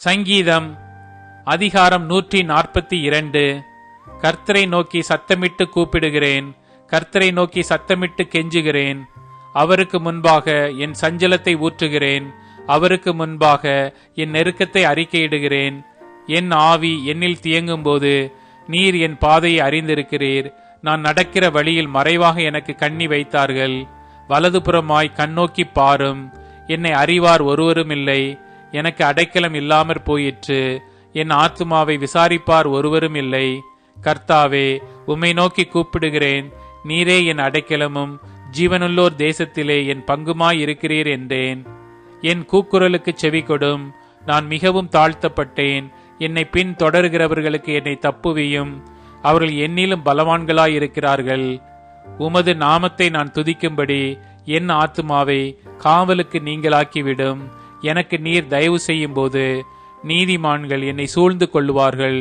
சங்கீதம் அதிகாரம் 142. கர்த்தரை நோக்கி சத்தமிட்டு கூப்பிடுகிறேன், கர்த்தரை நோக்கி சத்தமிட்டு கெஞ்சுகிறேன். அவருக்கு முன்பாக என் சஞ்சலத்தை ஊற்றுகிறேன், அவருக்கு முன்பாக என் நெருக்கத்தை அறிக்கையிடுகிறேன். என் ஆவி என்னில் தியங்கும்போது நீர் என் பாதையை அறிந்திருக்கிறீர். நான் நடக்கிற வழியில் மறைவாக எனக்கு கண்ணி வைத்தார்கள். வலதுபுறமாய் கண்ணோக்கி பாரும், என்னை அறிவார் ஒருவரும் இல்லை. எனக்கு அடைக்கலம் இல்லாமற் போயிற்று, என் ஆத்துமாவை விசாரிப்பார் ஒருவரும் இல்லை. கர்த்தாவே, உம்மை நோக்கி கூப்பிடுகிறேன், நீரே என் அடைக்கலமும் ஜீவனுள்ளோர் தேசத்திலே என் பங்குமாய் இருக்கிறீர் என்றேன். என் கூக்குரலுக்கு செவி கொடும், நான் மிகவும் தாழ்த்தப்பட்டேன். என்னை பின் தொடர்கிறவர்களுக்கு என்னை தப்புவியும், அவர்கள் என்னிலும் பலவான்களாயிருக்கிறார்கள். உமது நாமத்தை நான் துதிக்கும்படி என் ஆத்துமாவை காவலுக்கு நீங்களாக்கிவிடும். எனக்கு நீர் தயவு செய்யும் போது நீதிமான்கள் என்னை சூழ்ந்து கொள்ளுவார்கள்.